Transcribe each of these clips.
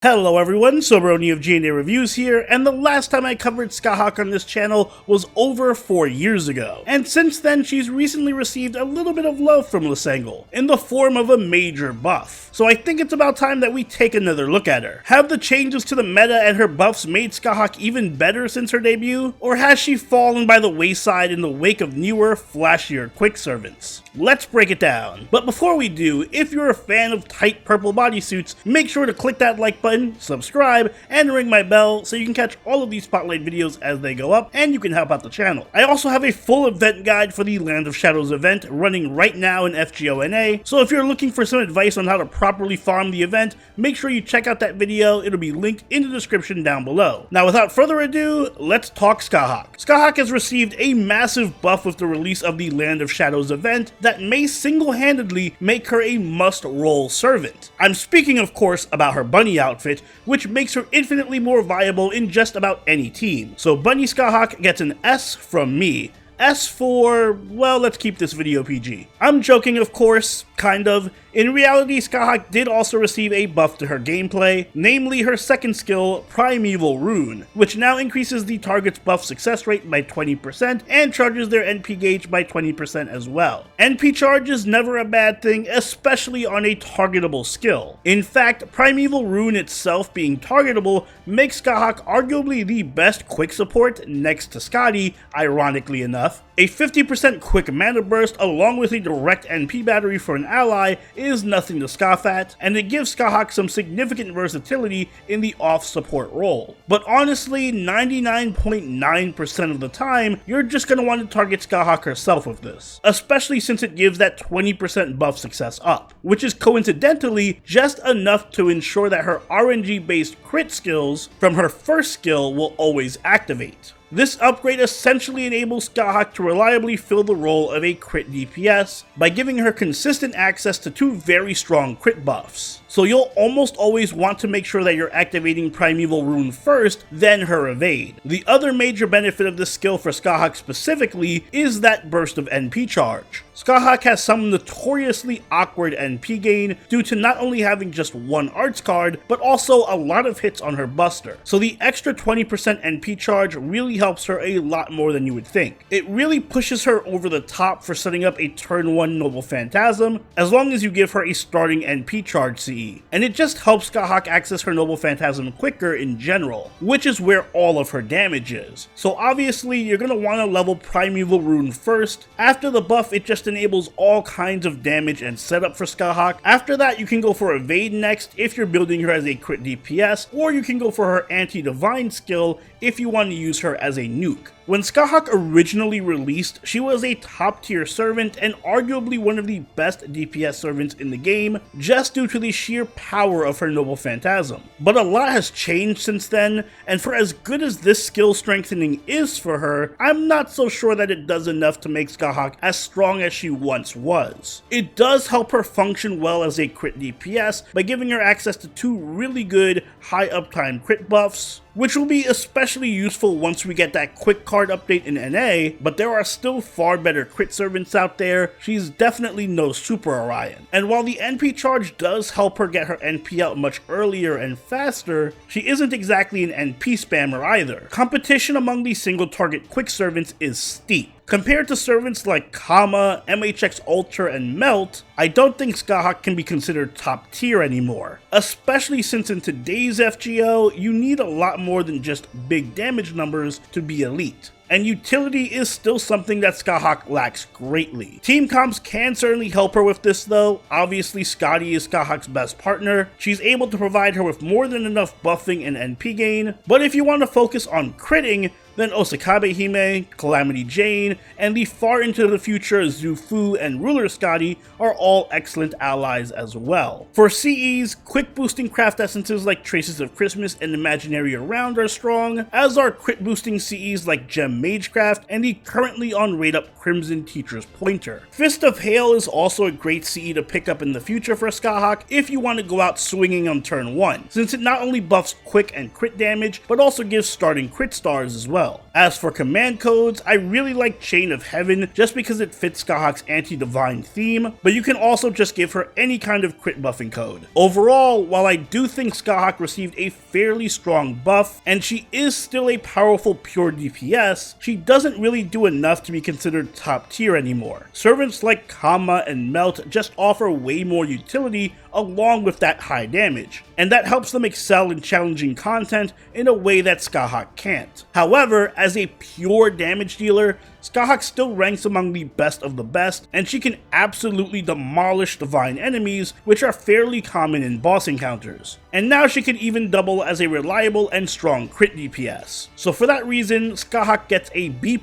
Hello everyone, Soberoni of G&A Reviews here, and the last time I covered Scathach on this channel was over 4 years ago. And since then, she's recently received a little bit of love from Lysangle, in the form of a major buff. So I think it's about time that we take another look at her. Have the changes to the meta and her buffs made Scathach even better since her debut? Or has she fallen by the wayside in the wake of newer, flashier quick servants? Let's break it down. But before we do, if you're a fan of tight purple bodysuits, make sure to click that like button, subscribe, and ring my bell so you can catch all of these spotlight videos as they go up, and you can help out the channel. I also have a full event guide for the Land of Shadows event running right now in FGO NA, so if you're looking for some advice on how to properly farm the event, make sure you check out that video. It'll be linked in the description down below. Now without further ado, let's talk Scathach. Scathach has received a massive buff with the release of the Land of Shadows event that may single-handedly make her a must-roll servant. I'm speaking of course about her bunny outfit, which makes her infinitely more viable in just about any team. So Bunny Scathach gets an S from me. S for, well, let's keep this video PG. I'm joking, of course, kind of. In reality, Scathach did also receive a buff to her gameplay, namely her second skill, Primeval Rune, which now increases the target's buff success rate by 20% and charges their NP gauge by 20% as well. NP charge is never a bad thing, especially on a targetable skill. In fact, Primeval Rune itself being targetable makes Scathach arguably the best quick support next to Scotty, ironically enough. A 50% quick mana burst along with a direct NP battery for an ally is nothing to scoff at, and it gives Scathach some significant versatility in the off support role. But honestly, 99.9% of the time, you're just going to want to target Scathach herself with this, especially since it gives that 20% buff success up, which is coincidentally just enough to ensure that her RNG based crit skills from her first skill will always activate. This upgrade essentially enables Scathach to reliably fill the role of a crit DPS by giving her consistent access to two very strong crit buffs. So you'll almost always want to make sure that you're activating Primeval Rune first, then her evade. The other major benefit of this skill for Scathach specifically is that burst of NP charge. Scathach has some notoriously awkward NP gain due to not only having just one arts card, but also a lot of hits on her buster. So the extra 20% NP charge really helps her a lot more than you would think. It really pushes her over the top for setting up a turn 1 Noble Phantasm, as long as you give her a starting NP charge CE. And it just helps Scathach access her Noble Phantasm quicker in general, which is where all of her damage is. So obviously you're going to want to level Primeval Rune first. After the buff, it just enables all kinds of damage and setup for Scathach. After that, you can go for Evade next if you're building her as a crit DPS, or you can go for her Anti-Divine skill if you want to use her as a nuke. When Scathach originally released, she was a top tier servant and arguably one of the best DPS servants in the game, just due to the sheer power of her Noble Phantasm. But a lot has changed since then, and for as good as this skill strengthening is for her, I'm not so sure that it does enough to make Scathach as strong as she once was. It does help her function well as a crit DPS by giving her access to two really good high uptime crit buffs, which will be especially useful once we get that quick card update in NA, but there are still far better crit servants out there. She's definitely no Super Orion. And while the NP charge does help her get her NP out much earlier and faster, she isn't exactly an NP spammer either. Competition among these single target quick servants is steep. Compared to servants like Kama, MHX Ultra, and Melt, I don't think Scathach can be considered top tier anymore, especially since in today's FGO, you need a lot more than just big damage numbers to be elite. And utility is still something that Scathach lacks greatly. Team comps can certainly help her with this though. Obviously Scotty is Scathach's best partner. She's able to provide her with more than enough buffing and NP gain, but if you want to focus on critting, then Osakabe Hime, Calamity Jane, and the far into the future Zufu and Ruler Scotty are all excellent allies as well. For CEs, quick boosting craft essences like Traces of Christmas and Imaginary Around are strong, as are crit boosting CEs like Gem Magecraft and the currently on raid up Crimson Teacher's Pointer. Fist of Hail is also a great CE to pick up in the future for Scathach if you want to go out swinging on turn 1, since it not only buffs quick and crit damage, but also gives starting crit stars as well. As for command codes, I really like Chain of Heaven just because it fits Scathach's anti-divine theme, but you can also just give her any kind of crit buffing code. Overall, while I do think Scathach received a fairly strong buff, and she is still a powerful pure DPS, she doesn't really do enough to be considered top tier anymore. Servants like Kama and Melt just offer way more utility along with that high damage, and that helps them excel in challenging content in a way that Scathach can't. However, as a pure damage dealer, Scathach still ranks among the best of the best, and she can absolutely demolish divine enemies, which are fairly common in boss encounters. And now she can even double as a reliable and strong crit DPS. So for that reason, Scathach gets a B+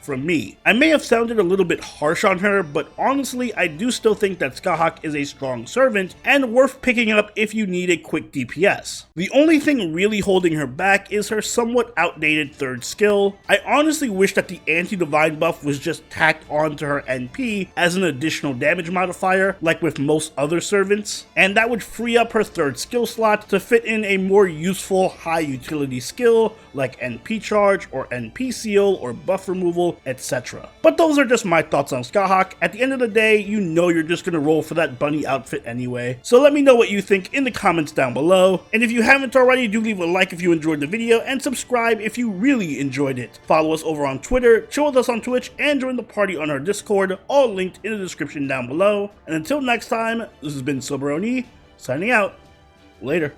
from me. I may have sounded a little bit harsh on her, but honestly I do still think that Scathach is a strong servant and worth picking up if you need a quick DPS. The only thing really holding her back is her somewhat outdated third skill. I honestly wish that the anti-divine buff was just tacked onto her NP as an additional damage modifier like with most other servants, and that would free up her third skill slot to fit in a more useful high utility skill like NP charge or NP seal or buff removal, etc. But those are just my thoughts on Scathach. At the end of the day, you know you're just gonna roll for that bunny outfit anyway. So let me know what you think in the comments down below. And if you haven't already, do leave a like if you enjoyed the video and subscribe if you really enjoyed it. Follow us over on Twitter, chill with us on Twitch, and join the party on our Discord, all linked in the description down below. And until next time, this has been Soberoni, signing out. Later.